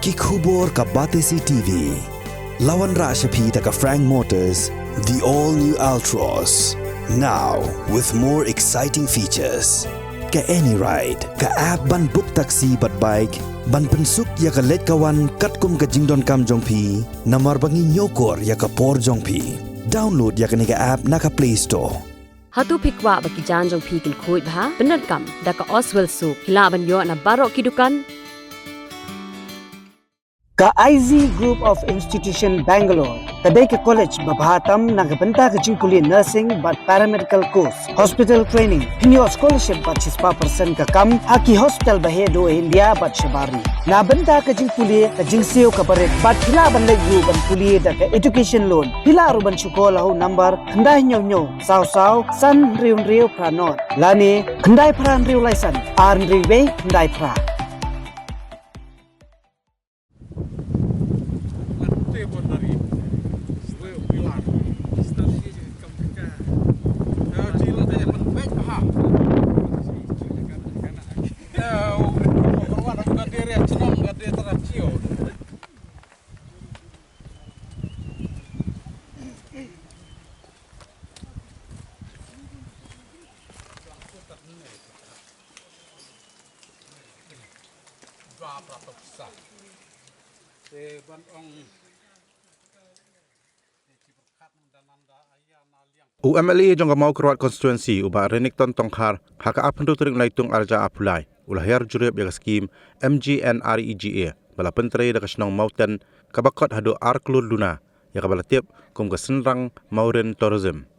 Kikubor ka Batesi TV. Lawan Rashapi taka Frank Motors, the all-new Altros. Now, with more exciting features. Ka any ride, ka app ban book taxi bat bike, ban pensuk ya ka let kawan katkum ka jingdon kam jongpi, namar bangi nyokor ya ka por jongpi. Download ya ka niga app na ka Play Store. Hatu pikwa bagi janjong pikil kuit bah, benar kam, daka Oswell Soup, hilaban yo na barok kidukan. Ka IZ Group of Institution Bangalore, kadai ke college babhatam nagabanta ke jingkuli nursing but paramedical course, hospital training, pinyo scholarship but 6% ka kam, haki hospital bahedo India but shabari. Nabanta ke jingkuli ka jingsio ka barik but hila ban legu ban kuli da ka education loan. Hila ruban syukola ho number kandai nyo saw san riu pranot. Lani kandai pran riu laisan, ar riu be kandai pra. UMLA jong mau keruat konstituensi uba renik ton tongkhar haka apendu tering laitung arja apulai ulahir jurep ya skim MGNREGA bala pentre da kasnong mauten kabakot hado arklur luna ya kabala tiap kum ka senrang mauren tourism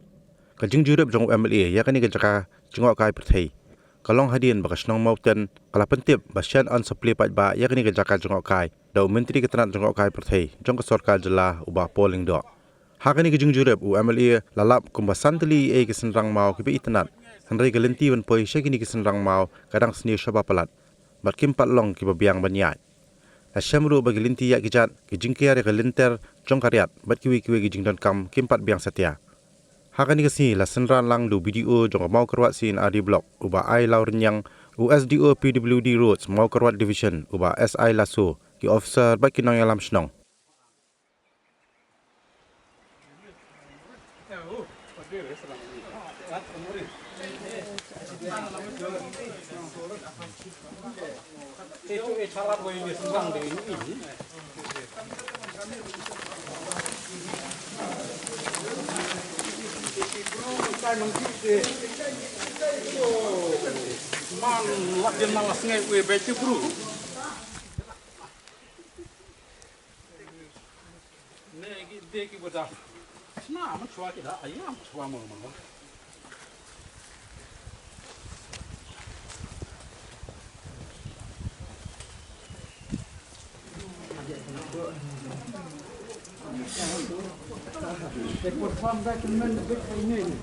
kajing jurep jong UMLA ya kani ka jaka jingok kai perthai kalong hadien ba kasnong mauten kala pentip basyan on supply pat ba ya kani ka jaka jingok kai da menteri ketenat jingok kai perthai jong ka sarkar jela uba polling do Hakani ke jurep UMLA lalap kumbasanteli ke senrang mau kipe itanat hanrai galenti wan poi syakini ke senrang mau kadang seni syaba palat bat kimpat long kiba biang banyai asyamru bagi linti ya kijat ke jingkiar ke lenter jong karyat bat kiwi ke jingdon kam kimpat biang setia Hakani ke sini la senran lang du video jong mau kerwat sin adi blok uba ai lau renyang USDO PWD roads mau kerwat division uba SI laso ki officer bat kinong yalam snong Itu cara boleh senang di ini. Man, lagi malas ngai baca bro. Nih, dia kita. Nah, macam kita ayam semua mau. They put farm back in the big thing.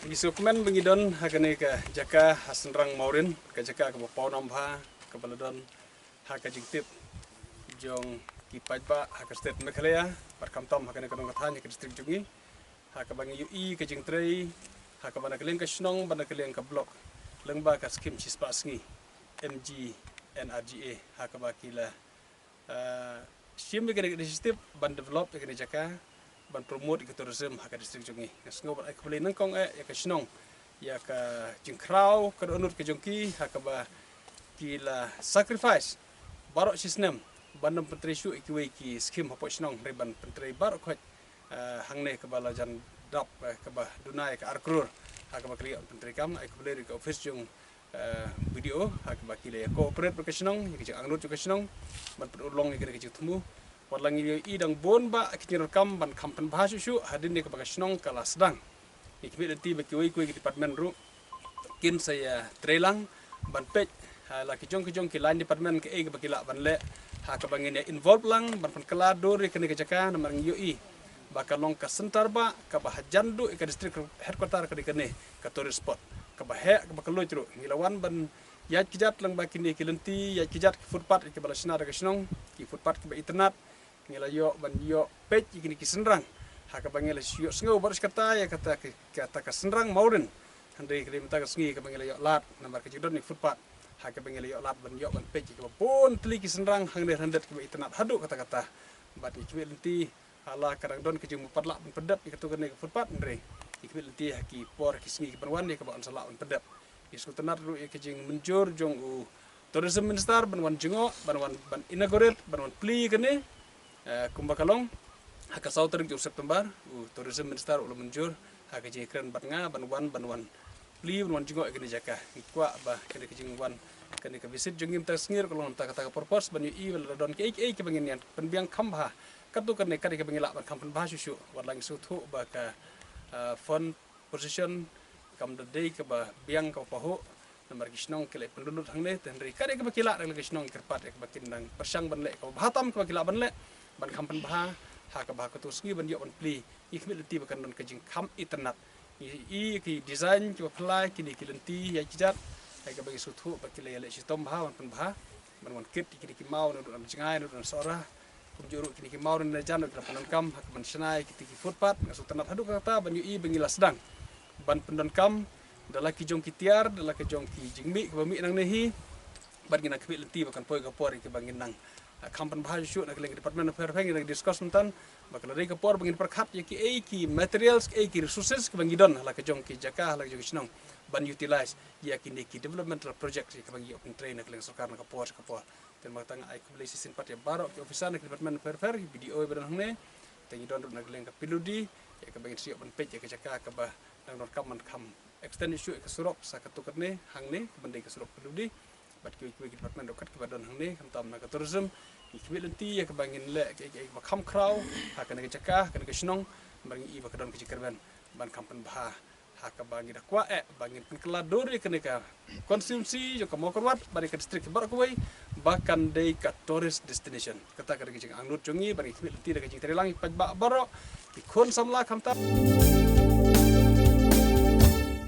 Isukumen bengidon hakane ka jaka hasenrang maurin ka jaka ka bapau nambha ka baladon haka jingtip jong kipajba haka state Meghalaya parkamtom hakane ka nongkathan ka district jungi haka bangi UI ka jingtrei haka bana keleng ka snong bana keleng ka blok lengba ka skim chispa sngi MGNREGA haka bakila sim ka district ban develop ka jaka ban promote ke tourism haka district jungi ngasngo ban akbeli nangkong ya ka snong ya ka jingkrau ka onur ke jongki haka ba kila sacrifice barok sistem bandam pentri syu ikiwe ki skim hapo snong riban pentri barok khot hangne ka bala jan dap ka ba dunai ka arkrur haka ba kli pentri kam akbeli ke office jung video haka ba kila cooperate ke snong ki angnur ke snong ban ulong ke temu Walang idang bon ba kinir kam ban kampen bahasyu hadin ni kebaga snong kala sedang ni kami nanti bagi kuih ke departmen ru kin saya trelang ban pej la ki jong ki lain departmen ke ke bagi la ban le ha ka bangin ya involve lang ban pan kala dori ke ni ke jaka namar yoi bakalong ka sentar ba ka bahajandu ke distrik headquarter ke ni ka tourist spot ka bahe ka bakalo jru ngilawan ban ya kijat lang ba kini kilenti ya kijat footpath ke balasna daga snong ki footpath ke ba internet ngilayo ban yo pej kini ki senrang ha ka bangil yo sngo baris kata ya kata ka senrang mauden handai kri mata ka sngi ka bangil yo lat namar ke jidon ni footpath ha ka bangil yo lat ban yo ban pej ke pun tli ki senrang hang handet ke ba internet hadu kata bat ni kilenti ala karang don ke jung padlak ban pedap ke tu ke footpath ndre kilenti ki por ki sngi ke banwan ni ke ba salak ban pedap isku tenar ru ke jing menjur jong u tourism minister banwan jengo banwan ban inaugurate banwan pli kene kumbakalong haka sauter ju September u tourism minister ulu menjur haka jing kren batnga banwan pli banwan jengo kene jaka ikwa ba kene ke jing wan kene ke visit jongim ta sngir kolong ta kata purpose ban yu i don ke ke bangin yan penbiang kambha katu kene kare ke bangila ban kampan ba susu warlang suthu ba ka fund position kam da dei ke ba biang ka paho namar kisnong kele penduduk hangne tenri kare ke bakila rel kisnong kerpat ke bakindang persang ban le ka bahatam ke bakila ban le ban kampan bah ha ka bah ka tu sgi ban yo ban pli ikmil ti bakan don ke jing kam internet i ki design ke apply kini kilenti ya kijat ai ka bagi suthu bakile le sistem bah ban bah ban kit kini ki mau no don jingai no don sora kumjuru kini ki mau no jan no pan kam ha ban snai ki footpath ngasu tanat hadu kata ban yu i bangila sedang ban pendon kam dalam kijong kitiar dalam kijong ki jingmi ke bami nang nehi ban gina kwi lenti bakan poi ka por ke bangin nang kampan bahaju shoot nak leng department of affairs nang discuss mentan bakal dari ka por bangin perkhat ya ki materials ki resources ke bangidon la kijong ki jaka la kijong snong ban utilize ya ki developmental project ke bangi open train nak leng sarkar nak por dan matang ai ku lesi sin pat ya barok ki officer nak department of affairs video bedan hangne tangi don nak leng ka piludi ya ke bangin siop ban pej ya ke jaka ka ba nang don kam man kam extend issue ke surop sa katukat ne hangne bandai ke surop peludi bat ki department dokat ke badan hangne kam tam na ke tourism ki lenti ya ke bangin le ke kam kraw ha ke jaka ke snong bang i ba kadon ke jikarban ban kampan bah ha ka bangin dakwa bangin penkela dori ke ka konsumsi jo ka mokorwat bari ke distrik barakoi bahkan dei ka tourist destination kata ke jing angnut jongi bari ki lenti ke jing terelang paj ba barok ki khon samla kam tam